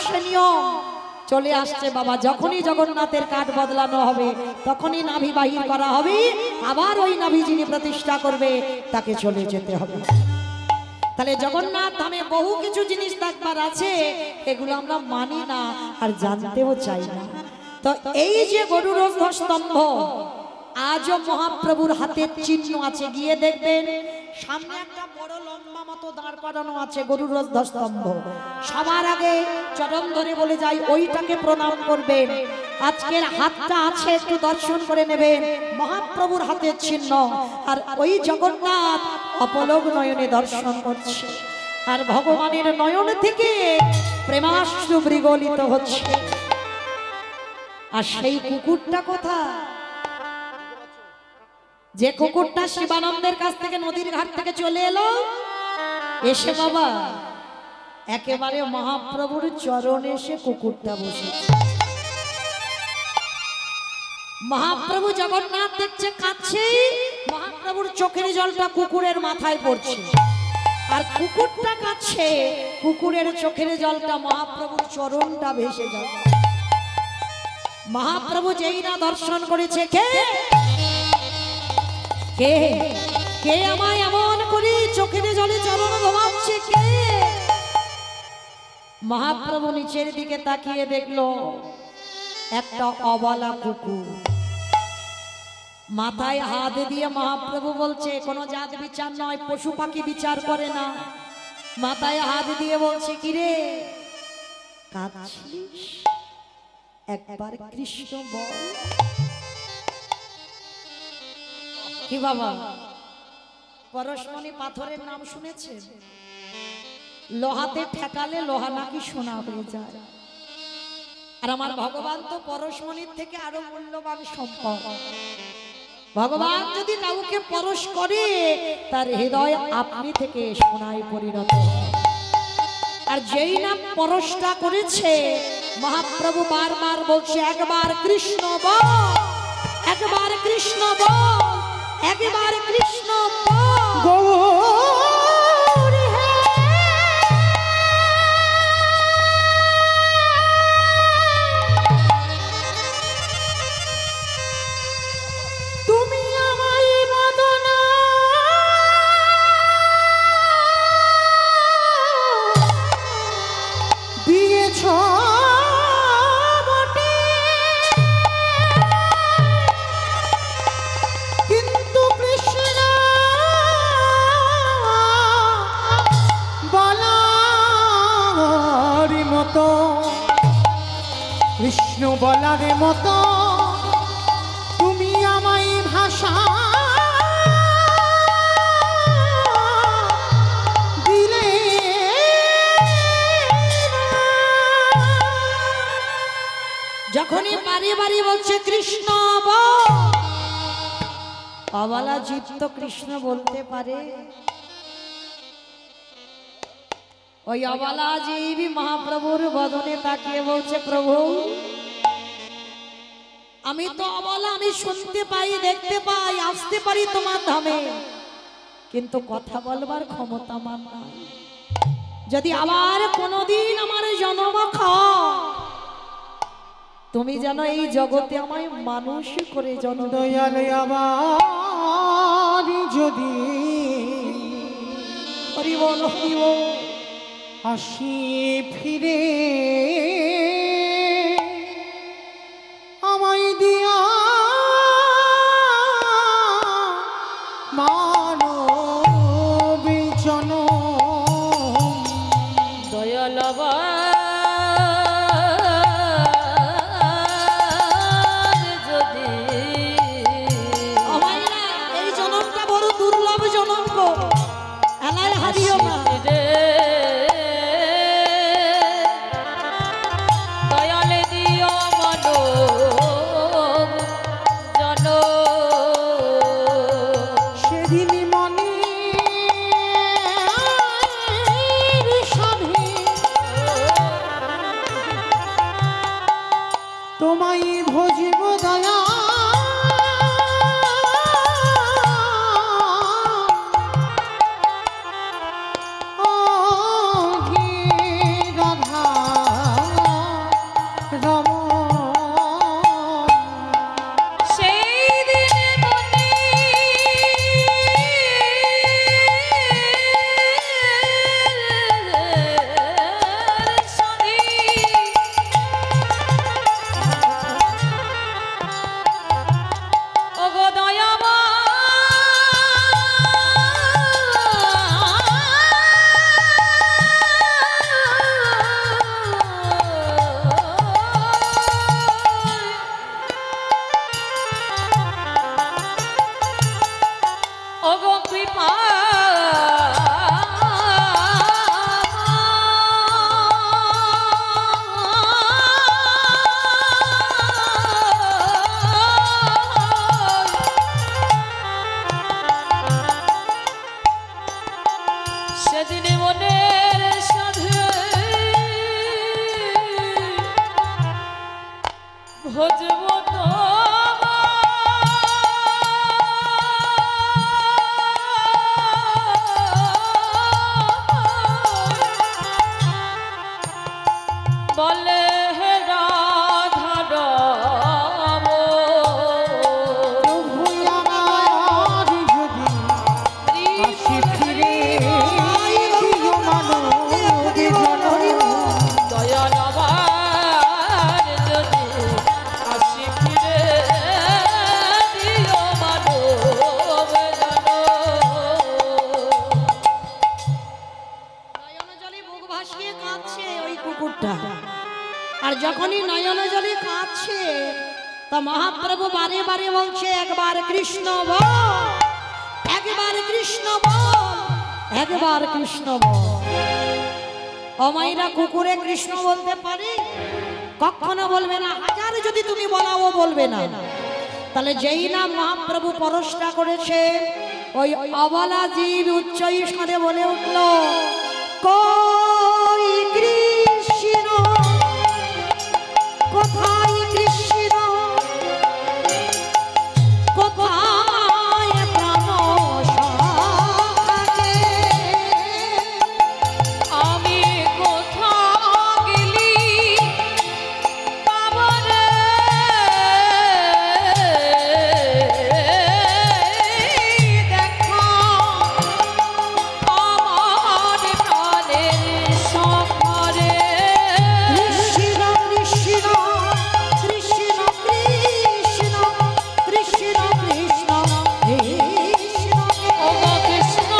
সে নিয়ম চলে আসছে বাবা। যখনই জগন্নাথের কাঠ বদলানো হবে তখনই নাভি বাহির করা হবে, আবার ওই নাভি যিনি প্রতিষ্ঠা করবে তাকে চলে যেতে হবে। তাহলে জগন্নাথ ধামে বহু কিছু জিনিস দেখবার আছে, এগুলো আমরা মানি না আর জানতেও চাই না। তো এই যে গরুর স্তম্ভ, আজও মহাপ্রভুর হাতের চিহ্ন আছে, গিয়ে দেখবেন সামনে একটা বড় লম্বা মতো দাঁড় করানো আছে গরুর স্তম্ভ। সবার আগে চরণ ধরে বলে যাই ওইটাকে প্রণাম করবেন। আজকের হাতটা আছে একটু দর্শন করে নেবেন, মহাপ্রভুর হাতের চিহ্ন। আর ওই জগন্নাথ অপলক নয়নে দর্শন করছে, আর ভগবানের নয়ন থেকে প্রেমাশ্রু বিগলিত হচ্ছে। আর সেই কুকুরটা কোথায়? যে কুকুরটা শিবানন্দের কাছ থেকে নদীর ঘাট থেকে চলে এলো, এসে বাবা একেবারে মহাপ্রভুর চরণে এসে কুকুরটা বসেছে। মহাপ্রভু জগন্নাথ দেখছে কাছে, মহাপ্রভুর চোখের জলটা কুকুরের মাথায় পড়ছে, আর কুকুরটা কাছে, কুকুরের চোখের জলটা মহাপ্রভুর চরণটা ভেসে যাচ্ছে। মহাপ্রভু যেই না দর্শন করেছে, কে কে কে আমায় এমন করে চোখের জলে চরণ ধোয়াচ্ছে, কে? মহাপ্রভু নিচের দিকে তাকিয়ে দেখলো একটা অবলা কুকুর। মাথায় হাত দিয়ে মহাপ্রভু বলছে, কোনো জাত বিচার নয়, পশু পাখি বিচার করে না। মাথায় হাত দিয়ে বলছে, কিরে কাঁদছিস? একবার কৃষ্ণ বল। কি বাবা, পরশমণি পাথরের নাম শুনেছে? লোহাতে ঠেকালে লোহা নাকি সোনা হয়ে যায়। আর আমার ভগবান তো পরশমণির থেকে আরো মূল্যবান সম্পদ। ভগবান যদি কাউকে পরশ করে, তার হৃদয় আপনি থেকে সোনায় পরিণত হয়। আর যেই নাম পরশটা করেছে, মহাপ্রভু বারবার বলছে, একবার কৃষ্ণ বল, একবার কৃষ্ণ বল, একবার কৃষ্ণ বল। কৃষ্ণ বলার মতো তুমি আমায় ভাষা দিলে। যখনই বাড়ি বাড়ি বলছে কৃষ্ণ বল, অবলা জীব তো কৃষ্ণ বলতে পারে। ওই অবলা জীবই মহাপ্রভুর বদনে তাকিয়ে বলছে, প্রভু আমি তো অবলা, আমি শুনতে পাই, দেখতে পাই, আসতে পারি তোমার ধামে, কিন্তু কথা বলবার ক্ষমতা আমার নাই। যদি আবার কোনোদিন আমার জন্ম খাও, তুমি যেন এই জগতে আমায় মানুষ করে জন্ম। দয়ালে আবার যদি হরি বল, হরি বল, হাসি ফিরে আমায় দিয়া মানব জনম। দয়াল যদি আমায় না, এই জনমটা বড় দুর্লভ জনম গো, এলাই হারিও না। তোমায় ভজিব দয়া ও হে রাধা ভজবো বলে হে রাধা রাম প্রভু আমার যদি হাসি ফিরে দিও মানব জন। দয়াল আমার যদি হাসি ফিরে দিও মানব জন। নয়ন জলে বুক ভাসিয়ে কাঁদছে ওই কুকুরটা। আর যখনই নয়ন জলে কাঁদছে তা মহাপ্রভু বারে বারে বলছে একবার কৃষ্ণ বল, একবার কৃষ্ণ বল, একবার কৃষ্ণ বল। অমাইরা কুকুরে কৃষ্ণ বলতে পারে? কখনো বলবে না। হাজার যদি তুমি বলাও বলবে না। তাহলে যেই না মহাপ্রভু পরশটা করেছে ওই অবলা জীব উচ্চ স্বরে বলে উঠল, কই কৃষ্ণ, কোথায় কৃষ্ণ, কোথায় প্রাণ সখাকে? আমি কোথাও গেলি বাবারে দেখা আমার প্রাণের সখারে। কৃষ্ণ কৃষ্ণ কৃষ্ণ কৃষ্ণ কৃষ্ণ কৃষ্ণ কৃষ্ণ ও গো কৃষ্ণ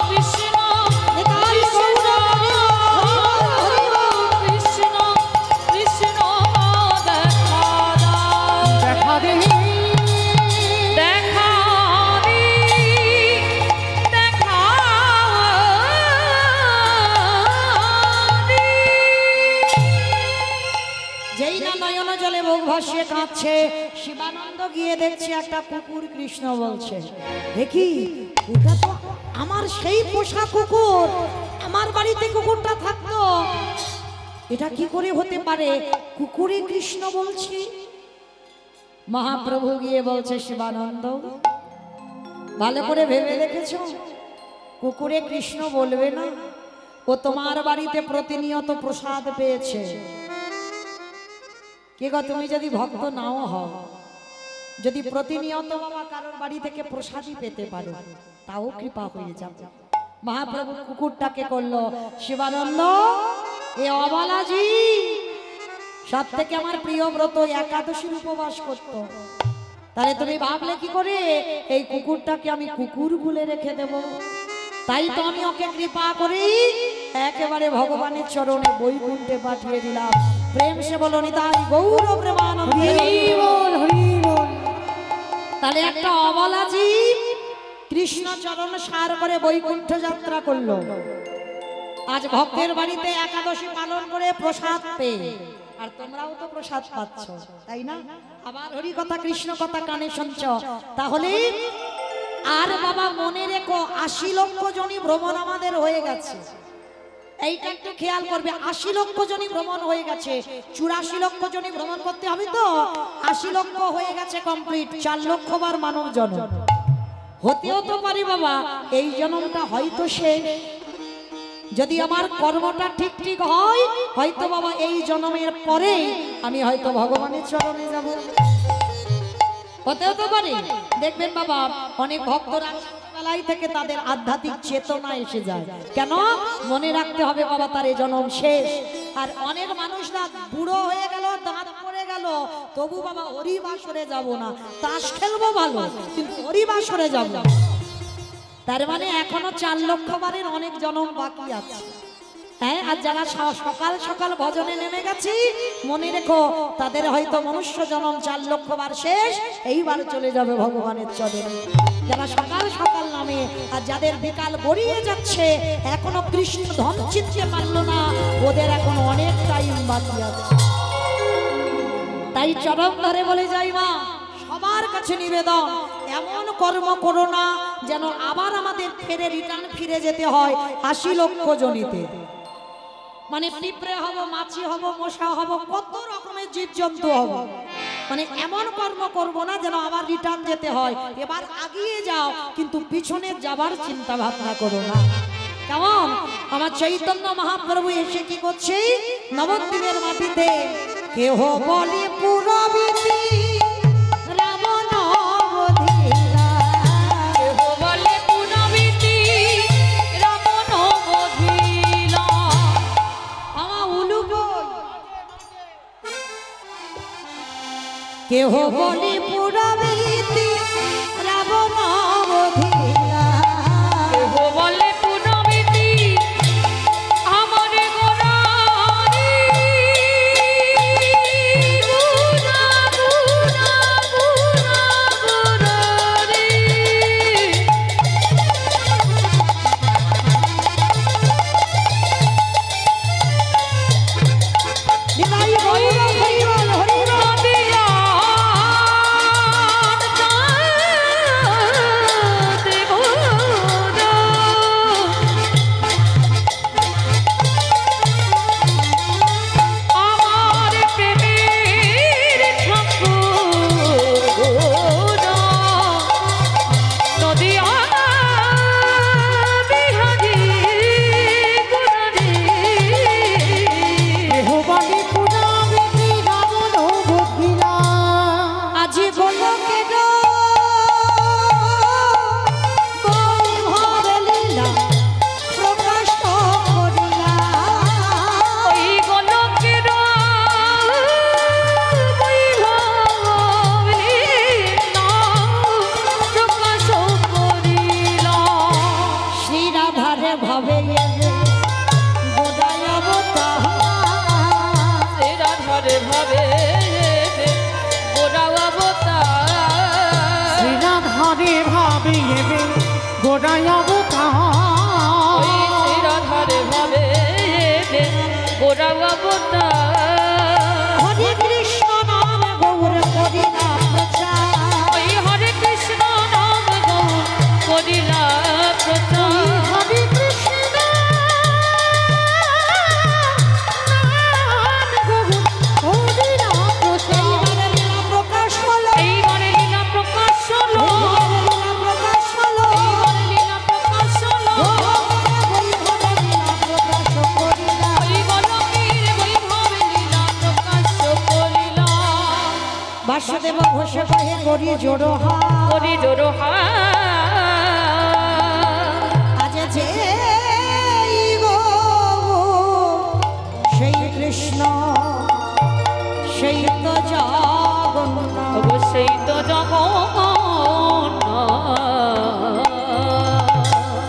কৃষ্ণ নিতাই গৌর হরি বল, কৃষ্ণ কৃষ্ণ দেখা দাও দেখা দে দেখা দি দেখা দি। যেই না নয়ন জলে মুখ ভাসিয়ে কাঁদছে শিবানন্দ গিয়ে দেখছে একটা কুকুর কৃষ্ণ বলছে। দেখি ওটা তো আমার সেই পোষা কুকুর, আমার বাড়িতে কুকুরটা থাকতো, এটা কি করে হতে পারে? কুকুরে কৃষ্ণ বলছি। মহাপ্রভু গিয়ে বলছে শিবানন্দ ভালো করে ভেবে দেখেছো? কুকুরে কৃষ্ণ বলবে না, ও তোমার বাড়িতে প্রতিনিয়ত প্রসাদ পেয়েছে। কে গো, তুমি যদি ভক্ত নাও হও, যদি প্রতিনিয়ত বাবা কারোর বাড়ি থেকে প্রসাদই পেতে পারো, তাও কৃপা হয়ে যাবে। মহাপ্রভু কুকুরটাকে করলো শিবানন্দ, এ অবলাজি সব থেকে আমার প্রিয় ব্রত একাদশীর উপবাস করত। তাহলে তুমি ভাবলে কি করে এই কুকুরটাকে আমি কুকুর ভুলে রেখে দেব? তাই তো আমি ওকে কৃপা করি একেবারে ভগবানের চরণে বৈকুণ্ঠে পাঠিয়ে দিলাম। প্রেম সে বলো নিতাই গৌর প্রেমানন্দে। হরি বল হরি বল। তাহলে একটা অবলা জীব কৃষ্ণ চরণ সার করে বৈকুণ্ঠ যাত্রা করলো। আজ ভক্তের বাড়িতে একাদশী পালন করে প্রসাদ পেয়ে, আর তোমরাও তো প্রসাদ পাচ্ছ, তাই না? আবার হরি কথা কৃষ্ণ কথা কানে শুনছ। তাহলে আর বাবা মনে রেখো ৮০ লক্ষ জনই ভ্রমণ আমাদের হয়ে গেছে। এইটা একটু খেয়াল করবে, ৮০ লক্ষ জনই ভ্রমণ হয়ে গেছে। ৮৪ লক্ষ জনই ভ্রমণ করতে হবে তো ৮০ লক্ষ হয়ে গেছে কমপ্লিট। ৪ লক্ষ বার মানব জন্ম হতেও তো পারি বাবা, এই জন্মটা হয়তো শেষ। যদি আমার কর্মটা ঠিক ঠিক হয়, হয়তো বাবা এই জন্মের পরে আমি হয়তো ভগবানের চরণে যাব। হতেও তো পারে। দেখবেন বাবা অনেক ভক্তরা ছোটবেলায় থেকে তাদের আধ্যাত্মিক চেতনা এসে যায়। কেন? মনে রাখতে হবে বাবা তার এই জন্ম শেষ। আর অনেক মানুষরা বুড়ো হয়ে গেল, দাঁত পড়ে গেল, তবু বাবা হরিবাসরে যাব না, তাস খেলবো ভালো কিন্তু হরিবাসরে যাব না। তার মানে এখনো ৪ লক্ষ বারের অনেক জন্ম বাকি আছে। হ্যাঁ, আর যারা সকাল সকাল ভজনে নেমে গেছি, মনে রেখো তাদের হয়তো মনুষ্য জন্ম ৪ লক্ষ বার শেষ, এইবার চলে যাবে ভগবানের চরণে। যারা সকাল সকাল নামে আর যাদের বিকাল গড়িয়ে যাচ্ছে এখনো কৃষ্ণ ধন চিনতে পারলো না, ওদের এখন অনেক টাইম বাকি আছে। তাই চরম ধরে বলে যাই মা, সবার কাছে নিবেদন, এমন কর্ম করো না যেন আবার আমাদের রিটার্ন ফিরে যেতে হয় ৮০ লক্ষ জনিতে। মানে পিঁপড়ে হব, মাছি হব, মশা হব, কত রকমের জীবজন্তু হব, মানে এমন কর্ম করব না যেন আবার রিটার্ন যেতে হয়, এবার আগিয়ে যাও কিন্তু পিছনে যাবার চিন্তা ভাবনা করো না। কেমন আমার চৈতন্য মহাপ্রভু এসে কি করছে নবদ্বীপের মাটিতে, কেহ বলে পুরবিতি রাবণ বধিরা, কেহ বলে পুনবিতি রাবণ বধিলা। আমার উলু বই। কেহ বলে পুরবিতি রাবণ বধিরা, কেহ বলে পুনবিতি আমার গোরারি গুনা গুনা গুনা গোরারি। নিতাই গৌর হরিবল হরিবল। কেহ বলে পুরবিতি রাবণ বধিরা, আজি গোলকে বৈভব লীলা প্রকাশ করিলা, ওই গোলকের বৈভব লীলা প্রকাশ করিলা। শ্রী রাধারে ভাবে গোদায় অবতার, শ্রী রাধারে ভাবে গোরা অবতার। শ্রীরাধারে ভাবে এবে গোড়ায় ওই অবতার, শ্রী রাধারে ভাবে গোরা অবতার। হরে কৃষ্ণ নাম গৌর করিলা প্রচার, ওই হরে কৃষ্ণ নাম গৌর করিলা প্রচার। হরে কৃষ্ণ নাম গৌর করিলা প্রচার, এইবারে লীলা প্রকাশ হলো, এইবারে লীলা প্রকাশ হলো, এইবারে লীলা প্রকাশ হলো, এইবারে লীলা প্রকাশ হলো। বৈভব লীলা প্রকাশ করিলা। ওই গোলকের বৈভব লীলা প্রকাশ করিলা। বাসুদেব ঘোষে কহে করি জোড়ো হাত, করি জোড়ো হাত। আজ যে গো সেই কৃষ্ণ সেই তো জগন্নাথ, অবশ্যই তো জগন্নাথ।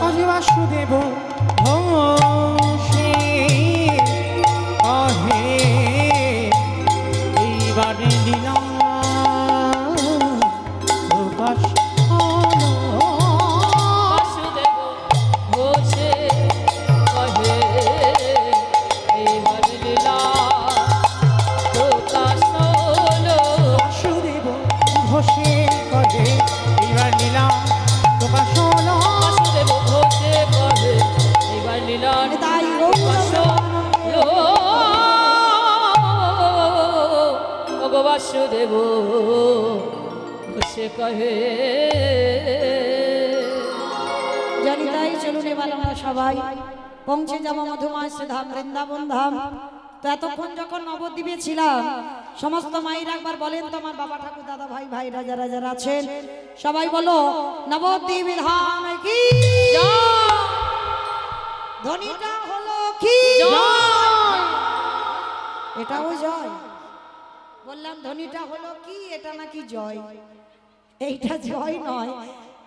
আজ বাসুদেব ঘোষে কহে এইবারে লীলা প্রকাশ হলো। বাসুদেব ঘোষে কহে এইবার লীলা প্রকাশ হলো। বাসুদেব ঘোষে কহে এইবার লীলা প্রকাশ হলো। বাসুদেব ঘোষে কহে এইবার লীলা তাই প্রকাশ হলো। ওগো বাসুদেব ঘোষে কহে। জানি তাই চলুন এবার আমরা সবাই পৌঁছে যাবো মধুময় ধাম বৃন্দাবন ধাম। তো এতক্ষণ যখন নবদ্বীপে ছিলাম সমস্ত মায়ের একবার বলেন তো আমার বাবা ঠাকুর দাদা ভাই ভাইরা যারা যারা আছেন সবাই বলো নবদ্বীপ ধাম কি ধ্বনিটা হলো কি এটাও জয় বললাম ধ্বনিটা হলো কি এটা নাকি জয় এইটা জয় নয়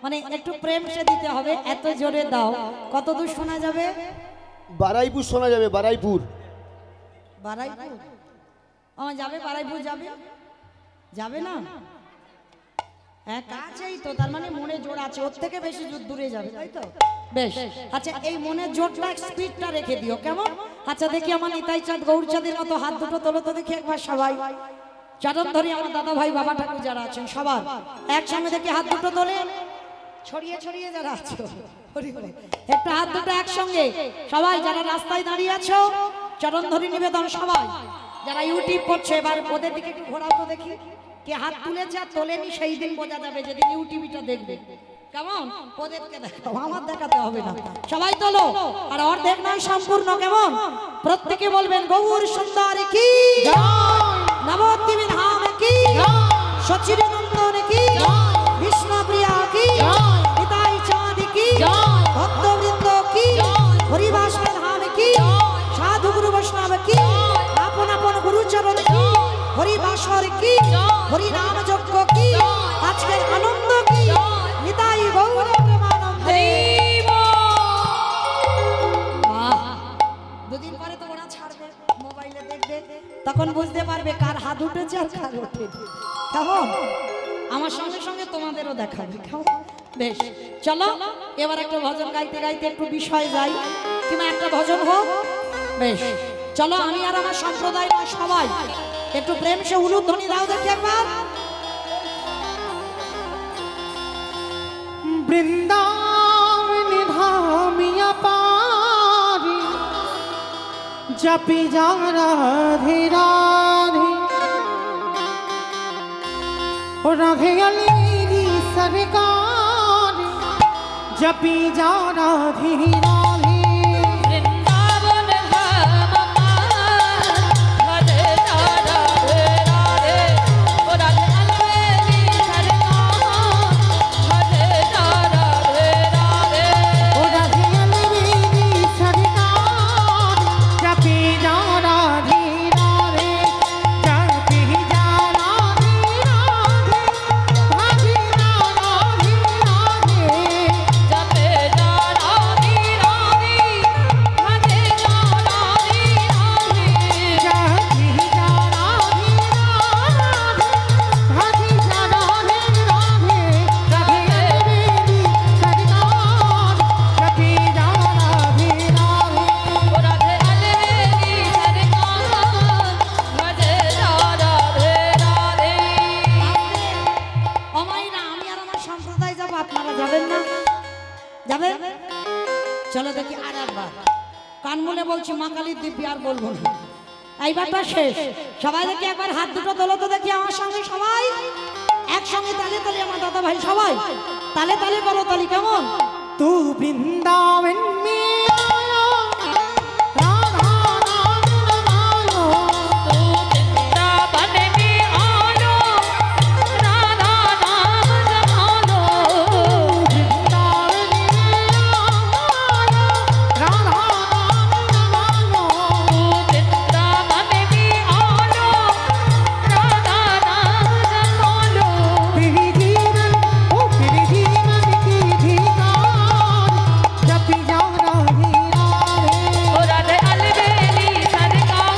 মানে একটু প্রেম সে দিতে হবে এত জোরে দাও কত দূর শোনা যাবে বারাইপুর শোনা যাবে বারাইপুর বারাইপুর আমার যাবে বারাইপুর যাবে যাবে না হ্যাঁ কাছেই তো তার মানে মনে জোর আছে ওর থেকে বেশি দূরে যাবে তাই তো বেশ আচ্ছা এই মনের জোরটা স্পিডটা রেখে দিও কেমন আচ্ছা দেখি আমার নিতাই চাঁদ গৌরচাঁদের মতো হাত দুটো তোলো তো দেখি একবার সবাই চরণ ধরে আমার দাদা ভাই বাবা ঠাকুর যারা আছেন সবার একসঙ্গে দেখি হাত দুটো তোলে ছড়িয়ে ছড়িয়ে যারা আছো একটা হাত দুটো একসঙ্গে সবাই যারা রাস্তায় দাঁড়িয়ে আছো চরণ ধরে নিবেদন সবাই যারা ইউটিউব করছে এবার ওদের দিকে একটু ঘোরাও তো দেখি কে হাত তুলেছে আর তোলেনি সেই দিন বোঝা যাবে যেদিন ইউটিভিটা দেখবে। কেমন? ওদেরকে দেখাও, আমার দেখাতে হবে না। সবাই তোলো, আর অর্ধেক নয় সম্পূর্ণ। কেমন? প্রত্যেকে বলবেন গৌর সুন্দর কি নবদ্বীপ ধাম কি সচিদানন্দন কি বিষ্ণুপ্রিয়া কি নিতাই চাঁদ কি ভক্তবৃন্দ কি হরিবাস ধাম কি সাধু গুরু বৈষ্ণব কি আপন আপন গুরুচরণ কি হরিবাসর কি হরিনাম যজ্ঞ কি আজকের আনন্দ কি নিতাই গৌর প্রেমানন্দে। দুদিন পরে তো ওরা ছাড়বে, মোবাইলে দেখবে, তখন বুঝতে পারবে কার হাত উঠেছে আর কার ওঠেনি। কেমন? আমার সঙ্গে সঙ্গে তোমাদেরও দেখাবে। কেমন? বেশ, চলো এবার একটা ভজন গাইতে গাইতে একটু বিষয় যাই, কিংবা একটা ভজন হোক। বেশ, চলো আমি আর আমার সম্প্রদায় নয় সবাই একটু প্রেম সে উলুধ্বনি দাও দেখি একবার। বৃন্দাবন ধামিয়া পারি জপি যা রাধে রাধে ও রাধে আলি সরকার জপি যা রাধে রাধে। বৃন্দাবন ধাম রাধে রাধে রাধে ও রাধে আলবেলি সরকার রাধে রাধে রাধে ও রাধে আলি সরকার জপি যা রাধে রাধে জপি যা রাধে রাধে রাধে রাধে রাধে। জপে যা রাধে রাধে রাধে রাধে রাধে ও রাধে আলবেলি সরকার রাধে রাধে রাধে। অমাইনা আমি আর আমার সম্প্রদায় যাবো, আপনারা যাবেন না? যাবেন? চলো দেখি আর একবার কান মুলে বলছি, মা কালীর দিব্যি আর বলবো না, এইবারটা শেষ। সবাই দেখি একবার হাত দুটো তোলো তো দেখি আমার সঙ্গে, সবাই একসঙ্গে তালে তালে, আমার দাদা ভাই সবাই তালে তালে করো তালি। কেমন? तू वृंदावन में आया राधा नाम रमायो तू वृंदावन में आयो राधा नाम जमालो वृंदावन में आया राधा नाम रमायो तू वृंदावन में आयो राधा नाम जमालो तेरी जीवन ओ तेरी जीवन की धिकार जपी जा राधे राधे ओ राधे अलबेली सरकार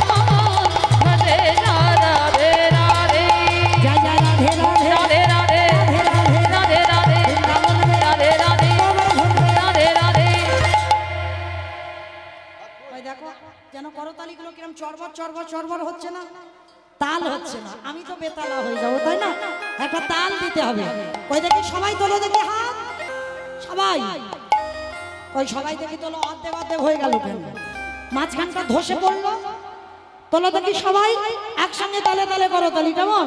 राधे राधे राधे जय जय राधे राधे राधे राधे राधे राधे राधे राधे राधे राधे। ওই দেখো যেন করতালিগুলো কিরম চরবর চরবর চরবর হচ্ছে না, তাল হচ্ছে না। আমি তো বেতালা হয়ে যাবো, তাই না? একটা তাল দিতে হবে। ওই দেখি সবাই তোলো দেখি হাত, সবাই ওই সবাই দেখি তোলো। অর্ধেক অর্ধেক হয়ে গেল কেন? মাঝখানটা ধসে পড়লো। তোলো দেখি সবাই একসঙ্গে তালে তালে করো তালি। কেমন?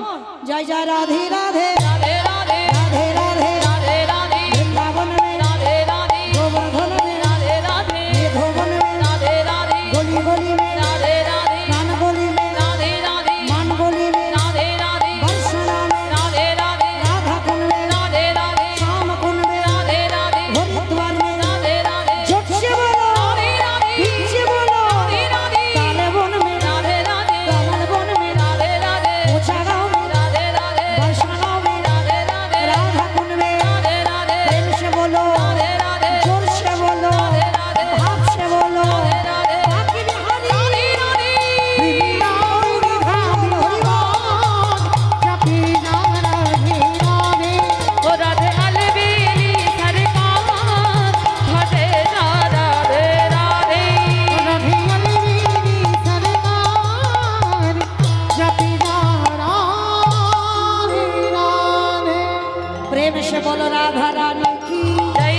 জয় জয় রাধে রাধে राधे राधे রাধে রাধে राधे राधे বৃন্দাবন মে राधे राधे গোবর্ধন মে राधे राधे ধবন মে राधे राधे গলি গলি মে राधे राधे গান গলি মে राधे राधे মান গলি মে राधे राधे বর্ষণা মে राधे राधे राधा कुंड में राधे राधे श्याम कुंड में राधे राधे हरिद्वार में राधे राधे जोर से बोलो राधे राधे पीछे बोलो राधे राधे ताले वन में राधे राधे कमल वन में राधे राधे ऊंचा गाँव में राधे राधे वर्षा गाँव में राधे राधे राधा कुंड में राधे राधे प्रेम से बोलो राधे राधे जोर से बोलो राधे राधे भाव से बोलो राधे राधे बाकी बिहारी राधे राधे वृंदावन धाम हरिवान जपी जा राधे राधे ओ राधे अलबेली सरकार राधे राधे राधे राधे अलवेली सरकार जपी जा राधे राधे प्रेम से बोलो राधा रानी की जय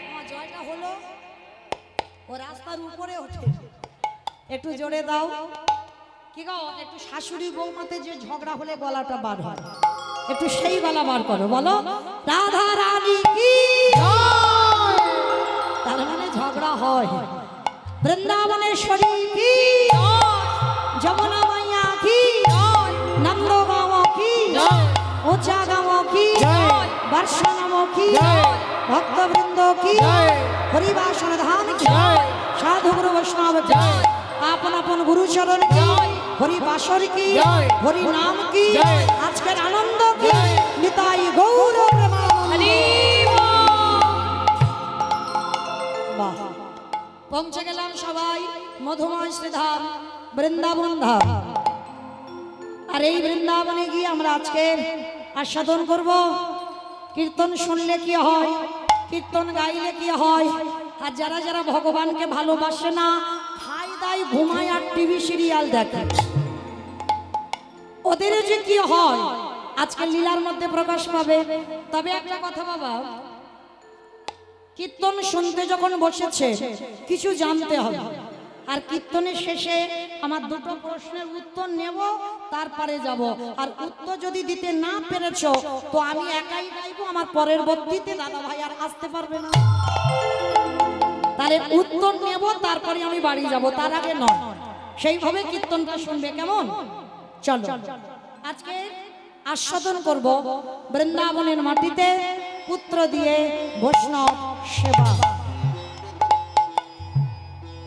আমার জয়টা হলো ও রাস্তার উপরে ওঠে। একটু জোরে দাও। কি গো একটু শাশুড়ি বৌমাতে যে ঝগড়া হলে গলাটা বার হয়, একটু সেই গলা বার করো, বলো রাধা রানী কি। তার মানে ঝগড়া হয়। বৃন্দাবনেশ্বরী কি, যমুনা মাইয়া কি, নন্দগাঁও কি, উঁচাগাঁও কি, বর্ষানাম কি, ভক্তবৃন্দ কি, হরিবাসন ধাম কি, সাধু গুরু বৈষ্ণব কি, আপন আপন গুরুচরণ কি, হরি বাসর কি, হরি নাম কি, আজকের আনন্দ কি, নিতাই গৌর প্রেমানন্দ। বাহ, পৌঁছে গেলাম সবাই মধুময় শ্রীধাম বৃন্দাবন ধাম। আর এই বৃন্দাবনে গিয়ে আমরা আজকের আস্বাদন করব। কীর্তন শুনলে কি হয়, কীর্তন গাইলে কি হয়। আর যারা যারা ভগবানকে ভালোবাসে না, খাই দায় ঘুমায় আর টিভি সিরিয়াল দেখে, ওদের যে কি হয় আজকে লীলার মধ্যে প্রকাশ পাবে। তবে একটা কথা বাবা, কীর্তন শুনতে যখন বসেছে কিছু জানতে হবে। আর কীর্তনের শেষে আমার দুটো প্রশ্নের উত্তর নেব, তারপরে যাব। আর উত্তর যদি দিতে না পেরেছো তো আমি একাই গাইবো, আমার পরের বর্তিতে দাদা ভাই আর আসতে পারবে না। তাহলে উত্তর নেব, তারপরে আমি বাড়ি যাব, তার আগে নয়। সেইভাবে কীর্তনটা শুনবে, কেমন? চলো আজকে আস্বাদন করব বৃন্দাবনের মাটিতে পুত্র দিয়ে বৈষ্ণব সেবা।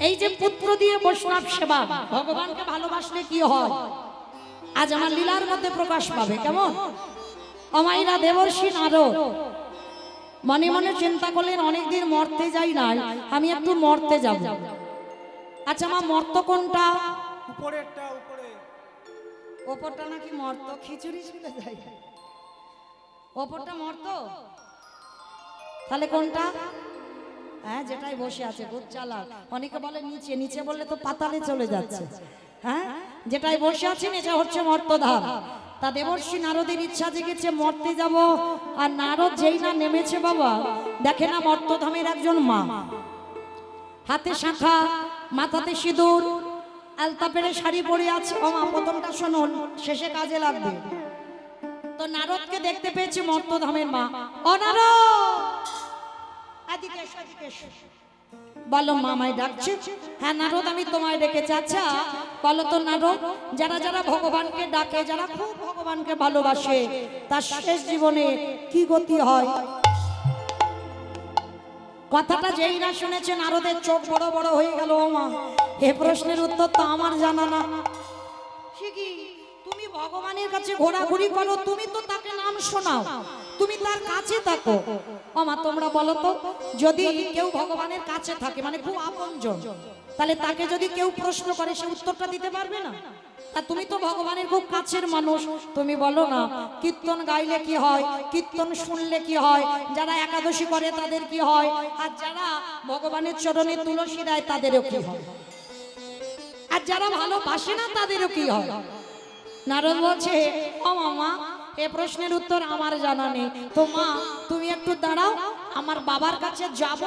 এই যে পুত্র দিয়ে বৈষ্ণব সেবা, ভগবানকে ভালোবাসলে কি হয় আজ আমার লীলার মধ্যে প্রকাশ পাবে, কেমন? অমাইরা দেবর্ষি নারদ মনে মনে চিন্তা করলেন অনেকদিন মরতে যাই নাই, আমি একটু মরতে যাব। আচ্ছা আমার মর্ত কোনটা? উপরেরটা, উপরে ওপরটা নাকি মর্ত? খিচুড়ি ছিল যাই, ওপরটা মর্ত, তাহলে কোনটা? হ্যাঁ, যেটাই বসে আছে খুব চালাক। অনেকে বলে নিচে, নিচে বললে তো পাতালে চলে যাচ্ছে। হ্যাঁ, যেটাই বসে আছেন এটা হচ্ছে মর্তধাম। তা দেবর্ষি নারদের ইচ্ছা জেগেছে মর্তে যাব। আর নারদ যেই না নেমেছে বাবা, দেখে না মর্তধামের একজন মা, হাতে শাখা, মাথাতে সিঁদুর, আলতা পেরে শাড়ি পরে আছে। ও মা, প্রথমটা শুনুন, শেষে কাজে লাগবে। তো নারদকে দেখতে পেয়েছে মর্তধামের মা। ও নারদ, বলো মামাই ডাকছে। হ্যাঁ নারদ, আমি তোমায় ডেকেছি। আচ্ছা বলো তো নারদ, যারা যারা ভগবানকে ডাকে, যারা খুব ভগবানকে ভালোবাসে, তার শেষ জীবনে কি গতি হয়? কথাটা যেই না শুনেছে নারদের চোখ বড় বড় হয়ে গেল। ও মা, এ প্রশ্নের উত্তর তো আমার জানা না। তুমি ভগবানের কাছে ঘোরাঘুরি করো, তুমি তো তাকে নাম শোনাও, তুমি তার কাছে থাকো। ওমা তোমরা বলো তো, যদি কেউ ভগবানের কাছে থাকে মানে খুব আপনজন, তাহলে তাকে যদি কেউ প্রশ্ন করে সে উত্তরটা দিতে পারবে না? তা তুমি তো ভগবানের খুব কাছের মানুষ, তুমি বলো না কীর্তন গাইলে কি হয়, কীর্তন শুনলে কি হয়, যারা একাদশী করে তাদের কি হয়, আর যারা ভগবানের চরণে তুলসী দেয় তাদেরও কি হয়, আর যারা ভালোবাসে না তাদেরও কি হয়? নারদ বলছে, ও মামা, এ প্রশ্নের উত্তর আমার জানা নেই। তো মা তুমি একটু দাঁড়াও, আমার বাবার কাছে যাব,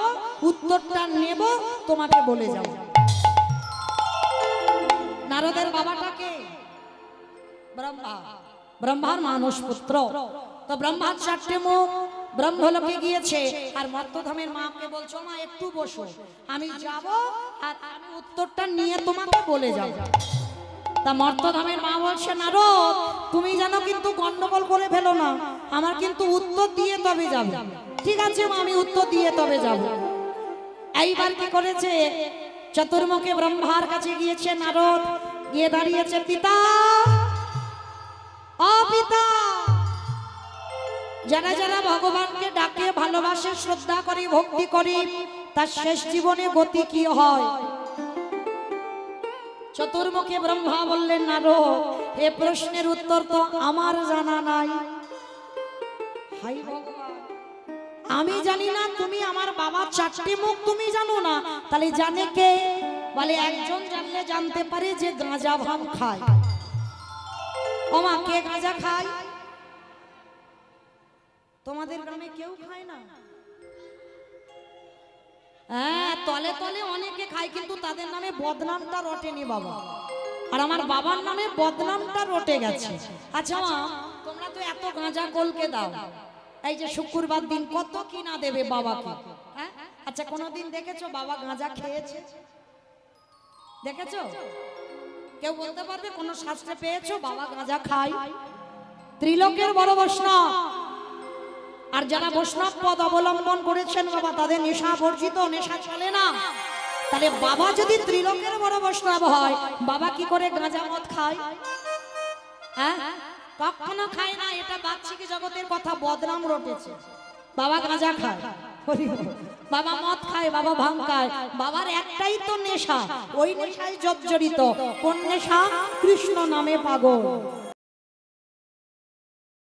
উত্তরটা নেব, তোমাকে বলে যাব। নারদের বাবাটাকে ব্রহ্মা, ব্রহ্মার মানুষ পুত্র। তো ব্রহ্মার 4টে মুখ, ব্রহ্মলোকে গিয়েছে। আর মর্তধামের মাকে বলছো, মা একটু বসো, আমি যাব আর আমি উত্তরটা নিয়ে তোমাকে বলে যাব। তা মর্তধামের মা বলছে, নারদ তুমি জানো কিন্তু গন্ডগোল করে ফেলো না, আমার কিন্তু উত্তর দিয়ে তবে যাবে। ঠিক আছে মা, আমি উত্তর দিয়ে তবে যাব। এইবার কি করেছে, চতুর্মুখে ব্রহ্মার কাছে গিয়েছে নারদ, গিয়ে দাঁড়িয়েছে, পিতা ও পিতা, যারা যারা ভগবানকে ডাকে, ভালোবাসে, শ্রদ্ধা করি, ভক্তি করি, তার শেষ জীবনে গতি কি হয়? চতুর্মুখে ব্রহ্মা বললেন, নারদ এ প্রশ্নের উত্তর তো আমার জানা নাই। হাই ভগবান, আমি জানি না, তুমি আমার বাবার 4টে মুখ তুমি জানো না, তাহলে জানে কে? বলে একজন জানলে জানতে পারে যে গাঁজা ভাং খায়। ও মা, কে গাঁজা খায়? তোমাদের গ্রামে কেউ খায় না? হ্যাঁ, তলে তলে অনেকে খায়, কিন্তু তাদের নামে বদনামটা রটেনি বাবা। আর আমার বাবার নামে বদনামটা রটে গেছে। আচ্ছা মা, তোমরা তো এত গাঁজা গোলকে দাও, এই যে শুক্রবার দিন কত কিনা দেবে বাবাকে, হ্যাঁ? আচ্ছা কোনোদিন দেখেছো বাবা গাঁজা খেয়েছে? দেখেছো? কেউ বলতে পারবে কোন শাস্ত্রে পেয়েছো বাবা গাঁজা খায়? ত্রিলোকের বড় বৈষ্ণব, আর যারা বৈষ্ণব পদ অবলম্বন করেছেন বাবা, তাদের নেশা বর্জিত, নেশা চলে না। তাহলে বাবা যদি ত্রিলোকের বড় বৈষ্ণব হয়, বাবা কি করে গাঁজা মদ খায়? হ্যাঁ, কখনো খায় না। এটা বাহ্যিক জগতের কথা, বদনাম রটেছে। বাবা গাঁজা খায়, বাবা মদ খায়, বাবা ভাঙ খায়। বাবার একটাই তো নেশা, ওই নেশায় জর্জরিত। কোন নেশা? কৃষ্ণ নামে পাগল।